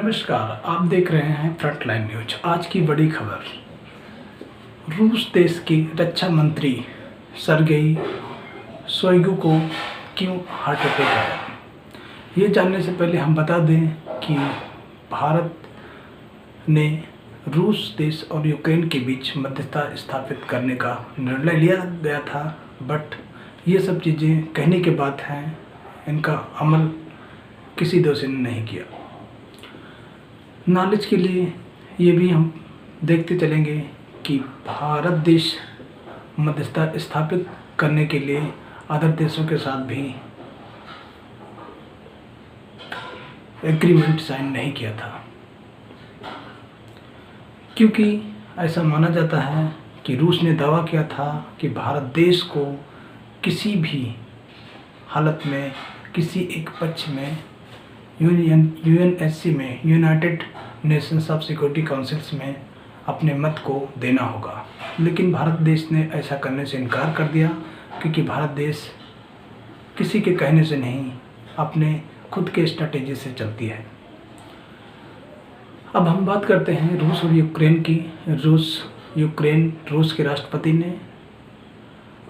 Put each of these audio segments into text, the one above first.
नमस्कार, आप देख रहे हैं फ्रंटलाइन न्यूज। आज की बड़ी खबर, रूस देश के रक्षा मंत्री सर्गेई शोइगु को क्यों हार्ट अटैक आया। ये जानने से पहले हम बता दें कि भारत ने रूस देश और यूक्रेन के बीच मध्यस्थता स्थापित करने का निर्णय लिया गया था, बट ये सब चीज़ें कहने के बाद हैं, इनका अमल किसी देश ने नहीं किया। नॉलेज के लिए ये भी हम देखते चलेंगे कि भारत देश मध्यस्थता स्थापित करने के लिए अदर देशों के साथ भी एग्रीमेंट साइन नहीं किया था, क्योंकि ऐसा माना जाता है कि रूस ने दावा किया था कि भारत देश को किसी भी हालत में किसी एक पक्ष में यूएनएससी में United Nations of security councils में अपने मत को देना होगा। लेकिन भारत देश ने ऐसा करने से इनकार कर दिया, क्योंकि भारत देश किसी के कहने से नहीं, अपने खुद के स्ट्रैटेजी से चलती है। अब हम बात करते हैं रूस और यूक्रेन की। रूस के राष्ट्रपति ने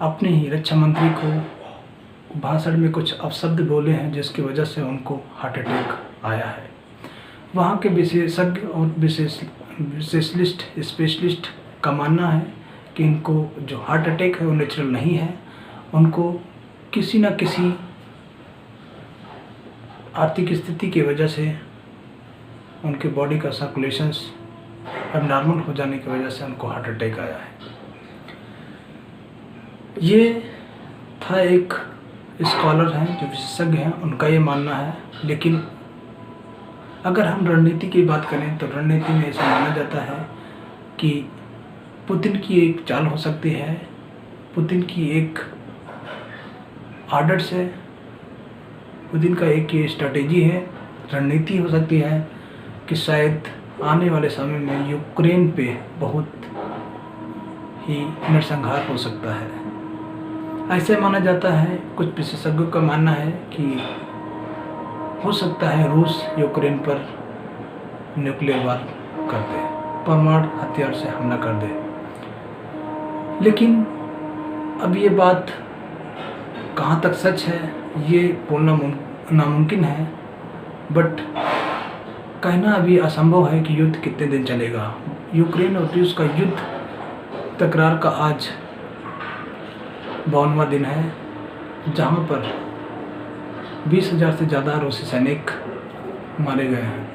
अपने ही रक्षा मंत्री को भाषण में कुछ अपशब्द बोले हैं, जिसकी वजह से उनको हार्ट अटैक आया है। वहाँ के विशेषज्ञ और स्पेशलिस्ट का मानना है कि इनको जो हार्ट अटैक है वो नेचुरल नहीं है, उनको किसी न किसी आर्थिक स्थिति की वजह से उनके बॉडी का सर्कुलेशंस एबनॉर्मल हो जाने की वजह से उनको हार्ट अटैक आया है। ये था एक स्कॉलर हैं जो विशेषज्ञ हैं, उनका ये मानना है। लेकिन अगर हम रणनीति की बात करें तो रणनीति में ऐसा माना जाता है कि पुतिन की एक चाल हो सकती है, पुतिन की एक आर्डर्स है, पुतिन का एक ये स्ट्रैटेजी है, रणनीति हो सकती है कि शायद आने वाले समय में यूक्रेन पे बहुत ही नरसंहार हो सकता है। ऐसे माना जाता है, कुछ विशेषज्ञों का मानना है कि हो सकता है रूस यूक्रेन पर न्यूक्लियर वार कर दे, परमाणु हथियार से हमला कर दे। लेकिन अब ये बात कहाँ तक सच है ये बोलना नामुमकिन है, बट कहना अभी असंभव है कि युद्ध कितने दिन चलेगा। यूक्रेन और रूस का युद्ध तकरार का आज 52वां दिन है, जहाँ पर 20,000 से ज़्यादा रूसी सैनिक मारे गए हैं,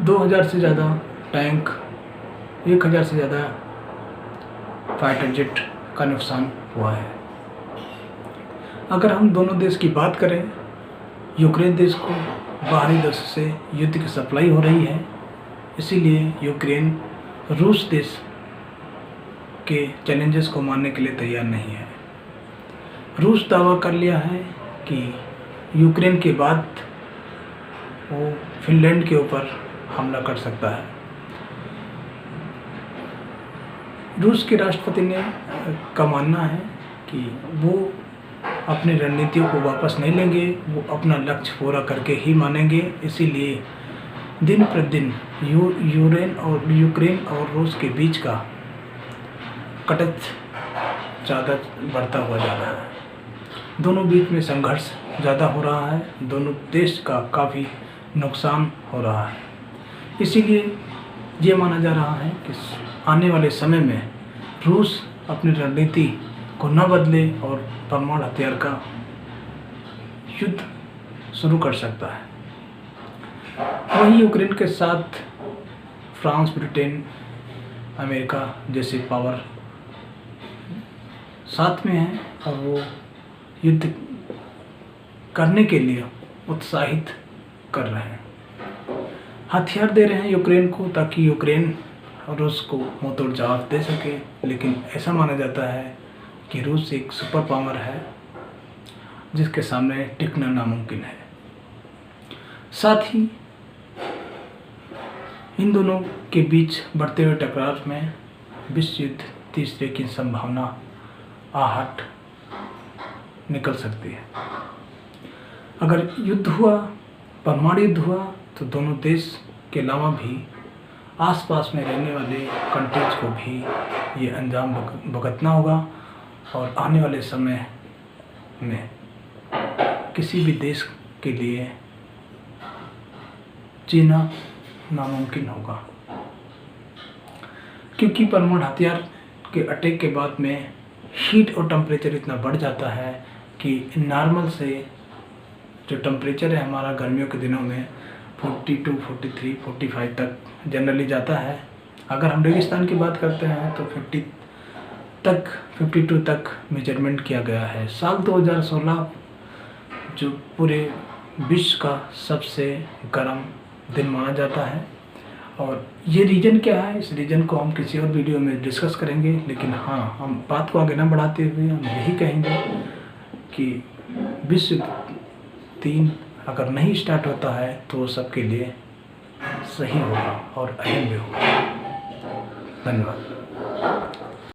2,000 से ज़्यादा टैंक, 1,000 से ज़्यादा फाइटर जेट का नुकसान हुआ है। अगर हम दोनों देश की बात करें, यूक्रेन देश को बाहरी देशों से युद्ध की सप्लाई हो रही है, इसीलिए यूक्रेन रूस देश के चैलेंजेस को मानने के लिए तैयार नहीं है। रूस दावा कर लिया है कि यूक्रेन के बाद वो फिनलैंड के ऊपर हमला कर सकता है। रूस के राष्ट्रपति ने का मानना है कि वो अपनी रणनीतियों को वापस नहीं लेंगे, वो अपना लक्ष्य पूरा करके ही मानेंगे। इसीलिए दिन प्रतिदिन यूक्रेन और रूस के बीच का कटच ज़्यादा बढ़ता हुआ जा रहा है। दोनों बीच में संघर्ष ज़्यादा हो रहा है, दोनों देश का काफ़ी नुकसान हो रहा है। इसीलिए ये माना जा रहा है कि आने वाले समय में रूस अपनी रणनीति को न बदले और परमाणु हथियार का युद्ध शुरू कर सकता है। वहीं यूक्रेन के साथ फ्रांस, ब्रिटेन, अमेरिका जैसे पावर साथ में हैं और वो युद्ध करने के लिए उत्साहित कर रहे हैं, हथियार दे रहे हैं यूक्रेन को, ताकि यूक्रेन रूस को मुंहतोड़ जवाब दे सके। लेकिन ऐसा माना जाता है कि रूस एक सुपर पावर है जिसके सामने टिकना नामुमकिन है। साथ ही इन दोनों के बीच बढ़ते हुए टकरार में विश्व युद्ध तीसरे की संभावना आहट निकल सकती है। अगर युद्ध हुआ परमाणु युद्ध हुआ तो दोनों देश के अलावा भी आसपास में रहने वाले कंट्रीज को भी ये अंजाम भुगतना होगा और आने वाले समय में किसी भी देश के लिए जीना नामुमकिन होगा, क्योंकि परमाणु हथियार के अटैक के बाद में हीट और टेम्परेचर इतना बढ़ जाता है कि नॉर्मल से जो टेम्परेचर है हमारा गर्मियों के दिनों में 42, 43, 45 तक जनरली जाता है। अगर हम रेगिस्तान की बात करते हैं तो 52 तक मेजरमेंट किया गया है। साल 2016 जो पूरे विश्व का सबसे गर्म दिन माना जाता है, और ये रीज़न क्या है, इस रीज़न को हम किसी और वीडियो में डिस्कस करेंगे। लेकिन हाँ, हम बात को आगे ना बढ़ाते हुए हम यही कहेंगे कि विश्व 3 अगर नहीं स्टार्ट होता है तो वो सबके लिए सही होगा और अहम भी होगा। धन्यवाद।